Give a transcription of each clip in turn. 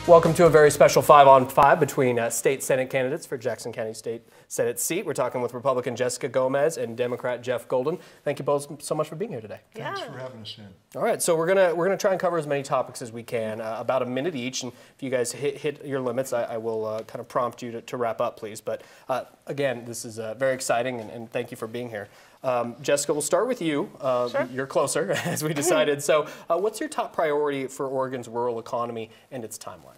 Welcome to a very special 5-on-5 between state Senate candidates for Jackson County State Senate seat. We're talking with Republican Jessica Gomez and Democrat Jeff Golden. Thank you both so much for being here today. Thanks for having us in. All right, so we're gonna try and cover as many topics as we can, about a minute each. And if you guys hit your limits, I will kind of prompt you to wrap up, please. But again, this is very exciting, and thank you for being here. Jessica, we'll start with you. Sure. You're closer, as we decided. So what's your top priority for Oregon's rural economy and its timeline?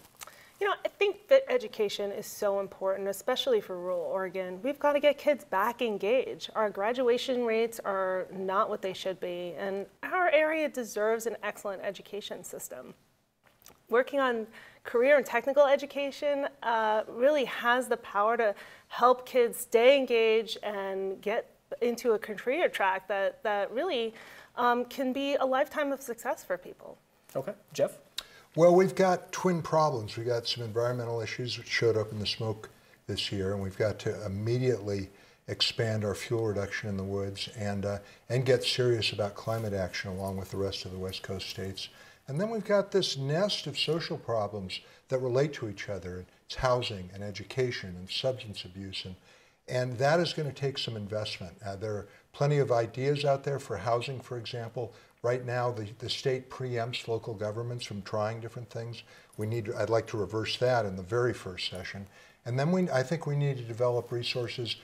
You know, I think that education is so important, especially for rural Oregon. We've got to get kids back engaged. Our graduation rates are not what they should be, and our area deserves an excellent education system. Working on career and technical education really has the power to help kids stay engaged and get into a career track that really can be a lifetime of success for people. Okay, Jeff? Well, we've got twin problems. We've got some environmental issues which showed up in the smoke this year, and we've got to immediately expand our fuel reduction in the woods and get serious about climate action along with the rest of the West Coast states. And then we've got this nest of social problems that relate to each other. It's housing and education and substance abuse, and that is going to take some investment. There are plenty of ideas out there for housing, for example. Right now, the state preempts local governments from trying different things. I'd like to reverse that in the very first session. And then I think we need to develop resources,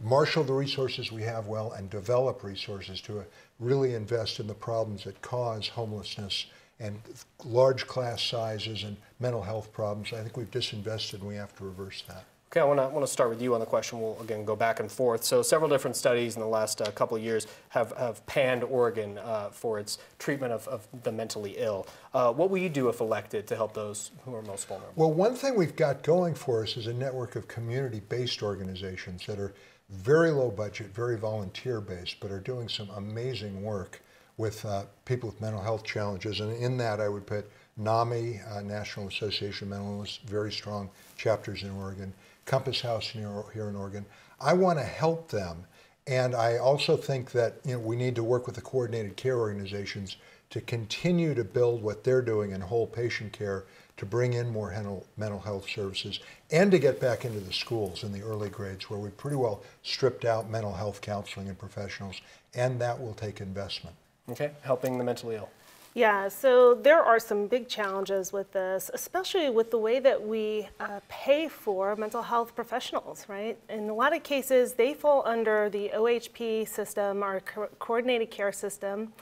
marshal the resources we have well, and develop resources to really invest in the problems that cause homelessness and large class sizes and mental health problems. I think we've disinvested, and we have to reverse that. Okay, I want to start with you on the question. We'll, again, go back and forth. So several different studies in the last couple of years have panned Oregon for its treatment of the mentally ill. What will you do if elected to help those who are most vulnerable? Well, one thing we've got going for us is a network of community-based organizations that are very low budget, very volunteer-based, but are doing some amazing work with people with mental health challenges. And in that, I would put NAMI, National Association of Mental Illness, very strong chapters in Oregon, Compass House here in Oregon. I want to help them, and I also think that we need to work with the coordinated care organizations to continue to build what they're doing in whole patient care, to bring in more mental health services, and to get back into the schools in the early grades where we pretty well stripped out mental health counseling and professionals, and that will take investment. Okay, helping the mentally ill. Yeah, so there are some big challenges with this, especially with the way that we pay for mental health professionals, right? In a lot of cases, they fall under the OHP system, our coordinated care system.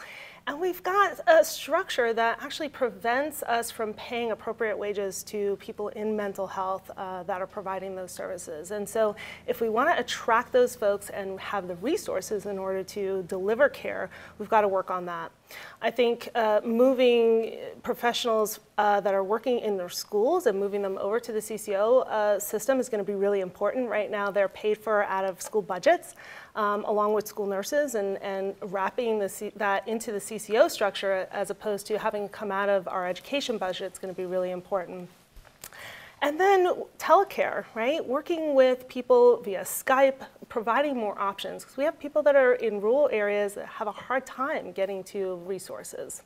And we've got a structure that actually prevents us from paying appropriate wages to people in mental health that are providing those services. And so if we want to attract those folks and have the resources in order to deliver care, we've got to work on that. I think moving professionals that are working in their schools and moving them over to the CCO system is going to be really important. Right now, they're paid for out of school budgets, along with school nurses, and wrapping that into the CCO structure as opposed to having come out of our education budget is going to be really important. And then telecare, right? Working with people via Skype, providing more options, because we have people that are in rural areas that have a hard time getting to resources.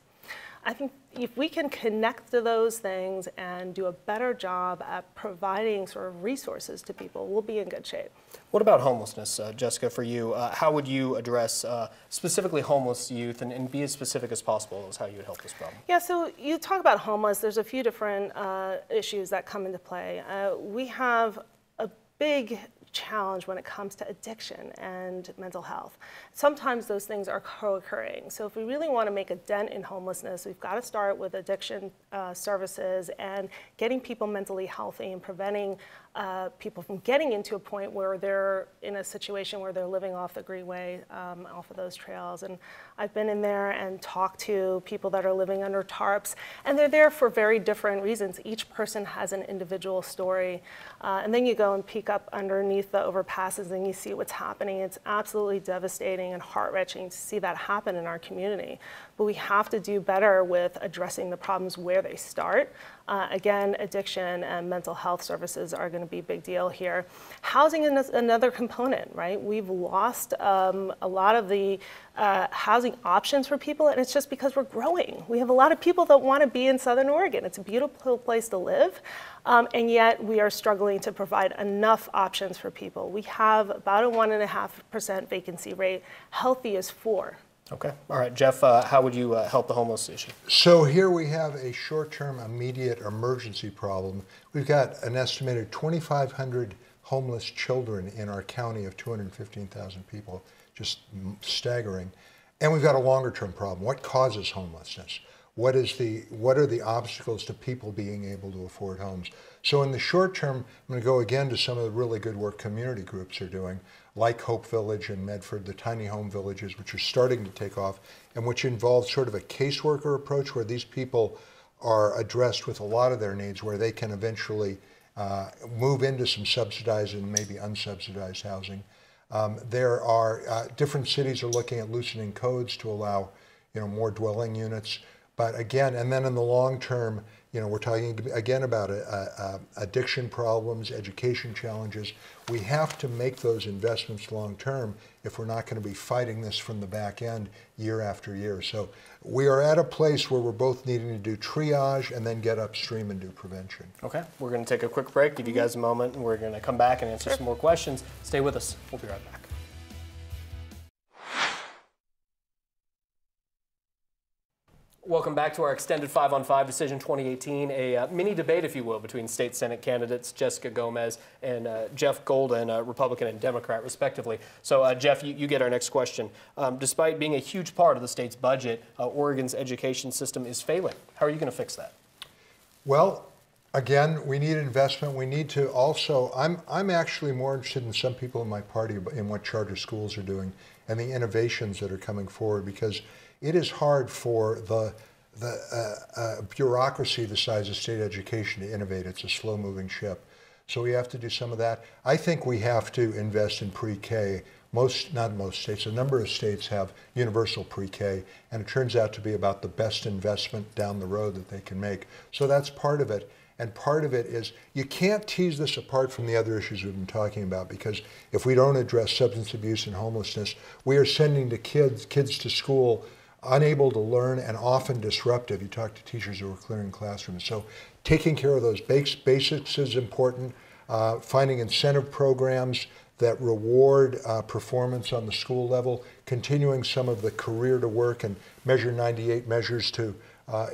I think if we can connect to those things and do a better job at providing sort of resources to people, we'll be in good shape. What about homelessness, Jessica, for you? How would you address specifically homeless youth and be as specific as possible as how you would help this problem? Yeah, so you talk about homeless, there's a few different issues that come into play. We have a big challenge when it comes to addiction and mental health. Sometimes those things are co-occurring. So if we really want to make a dent in homelessness, we've got to start with addiction services and getting people mentally healthy and preventing people from getting into a point where they're in a situation where they're living off the Greenway, off of those trails. And I've been in there and talked to people that are living under tarps, and they're there for very different reasons. Each person has an individual story. And then you go and peek up underneath the overpasses and you see what's happening. It's absolutely devastating and heart-wrenching to see that happen in our community. but we have to do better with addressing the problems where they start. Again, addiction and mental health services are going to be a big deal here. Housing is another component, right? We've lost a lot of the housing options for people, and it's just because we're growing. We have a lot of people that want to be in Southern Oregon. It's a beautiful place to live, and yet we are struggling to provide enough options for people. We have about a 1.5% vacancy rate. Healthy is 4%. Okay. All right, Jeff, how would you help the homeless issue? So here we have a short-term immediate emergency problem. We've got an estimated 2,500 homeless children in our county of 215,000 people, just staggering. And we've got a longer-term problem. What causes homelessness? What are the obstacles to people being able to afford homes? So in the short term, I'm going to go again to some of the really good work community groups are doing, like Hope Village in Medford, the tiny home villages, which are starting to take off, and which involve sort of a caseworker approach where these people are addressed with a lot of their needs, where they can eventually move into some subsidized and maybe unsubsidized housing. There are different cities are looking at loosening codes to allow, more dwelling units. But again, and then in the long term, we're talking again about addiction problems, education challenges. We have to make those investments long term if we're not going to be fighting this from the back end year after year. So we are at a place where we're both needing to do triage and then get upstream and do prevention. Okay, we're going to take a quick break, give you guys a moment, and we're going to come back and answer some more questions. Stay with us. We'll be right back. Welcome back to our extended 5-on-5 Decision 2018, a mini debate, if you will, between state Senate candidates Jessica Gomez and Jeff Golden, Republican and Democrat, respectively. So, Jeff, you get our next question. Despite being a huge part of the state's budget, Oregon's education system is failing. How are you going to fix that? Well, again, we need investment. We need to also, I'm actually more interested in some people in my party in what charter schools are doing and the innovations that are coming forward, because it is hard for the bureaucracy the size of state education to innovate. It's a slow-moving ship. So we have to do some of that. I think we have to invest in pre-K. Not most states, a number of states have universal pre-K, and it turns out to be about the best investment down the road that they can make. So that's part of it. And part of it is you can't tease this apart from the other issues we've been talking about, because if we don't address substance abuse and homelessness, we are sending the kids to school unable to learn and often disruptive. You talk to teachers who are clearing classrooms. So taking care of those basics is important. Finding incentive programs that reward performance on the school level, continuing some of the career to work and Measure 98 measures to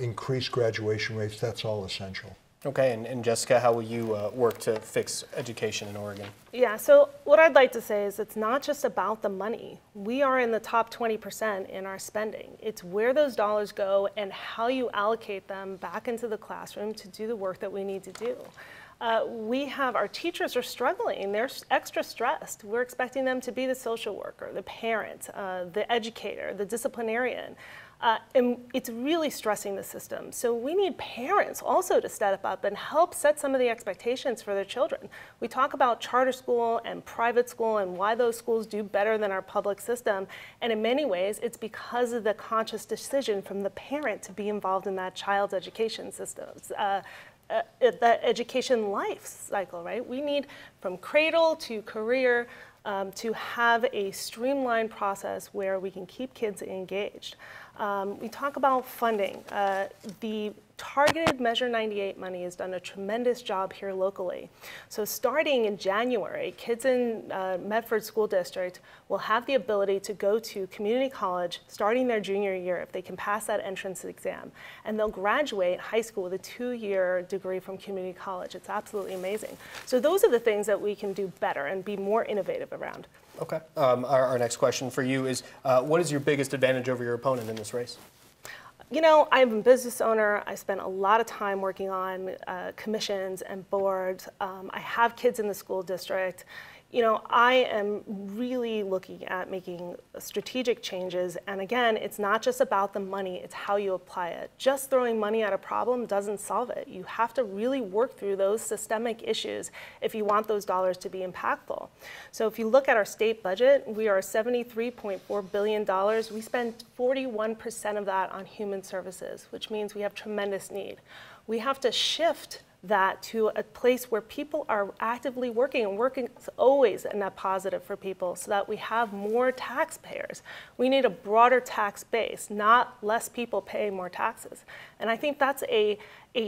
increase graduation rates, that's all essential. Okay, and Jessica, how will you work to fix education in Oregon? Yeah, so what I'd like to say is it's not just about the money. We are in the top 20% in our spending. It's where those dollars go and how you allocate them back into the classroom to do the work that we need to do. Our teachers are struggling. They're extra stressed. We're expecting them to be the social worker, the parent, the educator, the disciplinarian. And it's really stressing the system. So we need parents also to step up and help set some of the expectations for their children. We talk about charter school and private school and why those schools do better than our public system. And in many ways, it's because of the conscious decision from the parent to be involved in that child's education systems. That education life cycle, right? We need from cradle to career to have a streamlined process where we can keep kids engaged. We talk about funding. The targeted Measure 98 money has done a tremendous job here locally. So starting in January, kids in Medford School District will have the ability to go to community college starting their junior year if they can pass that entrance exam. And they'll graduate high school with a 2-year degree from community college. It's absolutely amazing. So those are the things that we can do better and be more innovative around. Okay. Our next question for you is, what is your biggest advantage over your opponent in this race? You know, I'm a business owner. I spent a lot of time working on commissions and boards. I have kids in the school district. I am really looking at making strategic changes. And again, it's not just about the money, it's how you apply it. Just throwing money at a problem doesn't solve it. You have to really work through those systemic issues if you want those dollars to be impactful. So if you look at our state budget, we are $73.4 billion. We spend 41% of that on human services, which means we have tremendous need. We have to shift that to a place where people are actively working, and working is always a net positive for people, so that we have more taxpayers. We need a broader tax base, not less people paying more taxes. And I think that's a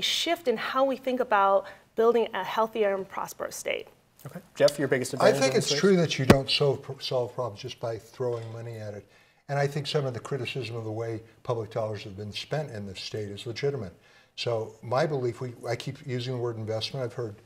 shift in how we think about building a healthier and prosperous state. Okay. Jeff, your biggest advantage? I think it's true that you don't solve problems just by throwing money at it. And I think some of the criticism of the way public dollars have been spent in this state is legitimate. So my belief, I keep using the word investment. I've heard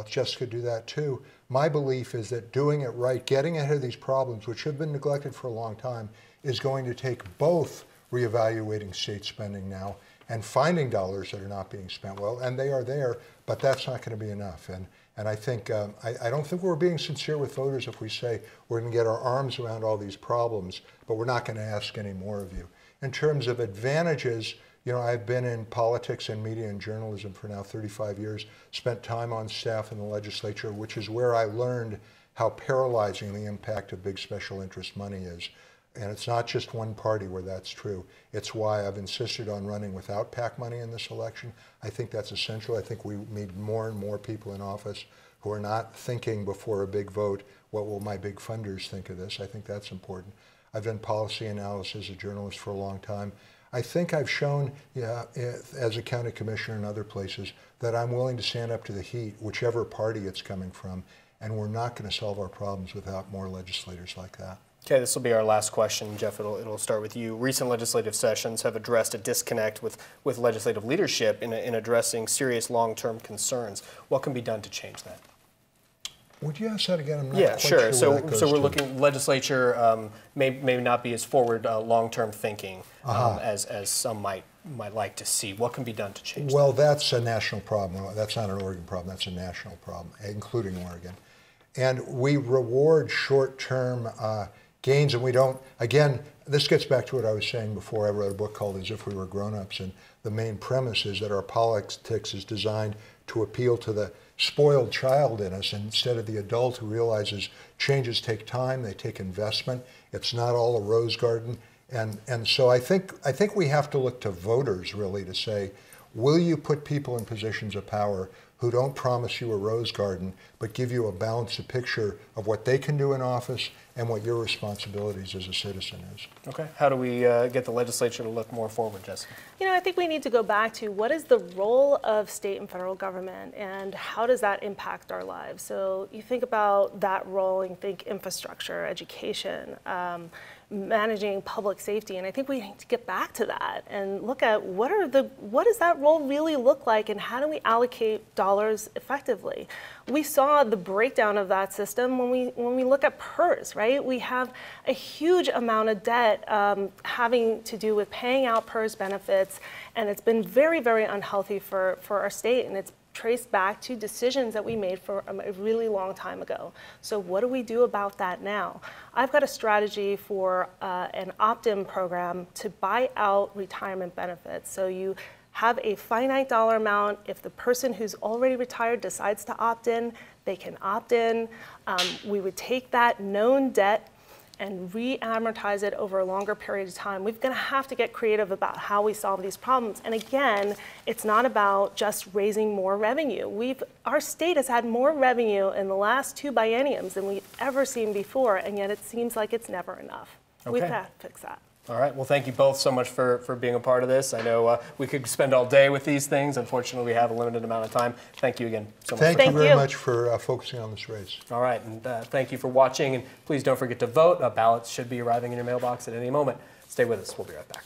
Jessica do that too. My belief is that doing it right, getting ahead of these problems, which have been neglected for a long time, is going to take both reevaluating state spending now and finding dollars that are not being spent well, and they are there, but that's not going to be enough. And I think, I don't think we're being sincere with voters if we say we're going to get our arms around all these problems, but we're not going to ask any more of you. In terms of advantages, I've been in politics and media and journalism for now 35 years, spent time on staff in the legislature, which is where I learned how paralyzing the impact of big special interest money is. And it's not just one party where that's true. It's why I've insisted on running without PAC money in this election. I think that's essential. I think we need more and more people in office who are not thinking before a big vote, what will my big funders think of this? I think that's important. I've done policy analysis as a journalist for a long time. I think I've shown, as a county commissioner and other places, that I'm willing to stand up to the heat, whichever party it's coming from, and we're not going to solve our problems without more legislators like that. Okay, this will be our last question. Jeff, it'll start with you. Recent legislative sessions have addressed a disconnect with legislative leadership in addressing serious long-term concerns. What can be done to change that? Would you ask that again? I'm not yeah, quite sure. So we're looking, legislature may not be as forward long-term thinking as some might like to see. What can be done to change that? Well, that's a national problem. That's not an Oregon problem. That's a national problem, including Oregon. And we reward short-term gains, and we don't, again, this gets back to what I was saying before. I wrote a book called As If We Were Grown-Ups, and the main premise is that our politics is designed to appeal to the spoiled child in us instead of the adult who realizes changes take time, they take investment. It's not all a rose garden. And so I think we have to look to voters really to say, will you put people in positions of power who don't promise you a rose garden, but give you a balanced picture of what they can do in office and what your responsibilities as a citizen is. Okay. How do we get the legislature to look more forward, Jessica? I think we need to go back to what is the role of state and federal government and how does that impact our lives? So you think about that role and think infrastructure, education, managing public safety, and I think we need to get back to that and look at what does that role really look like and how do we allocate dollars effectively? We saw the breakdown of that system when we look at PERS, right? We have a huge amount of debt having to do with paying out PERS benefits, and it's been very, very unhealthy for our state, and it's traced back to decisions that we made for a really long time ago. So what do we do about that now? I've got a strategy for an opt-in program to buy out retirement benefits. So you have a finite dollar amount. If the person who's already retired decides to opt in, they can opt in. We would take that known debt and re-amortize it over a longer period of time. We're going to have to get creative about how we solve these problems. And again, it's not about just raising more revenue. Our state has had more revenue in the last 2 bienniums than we've ever seen before, and yet it seems like it's never enough. Okay. We've got to fix that. All right. Well, thank you both so much for being a part of this. I know we could spend all day with these things. Unfortunately, we have a limited amount of time. Thank you again so much. Thank you very much for focusing on this race. All right. And thank you for watching. And please don't forget to vote. Ballots should be arriving in your mailbox at any moment. Stay with us. We'll be right back.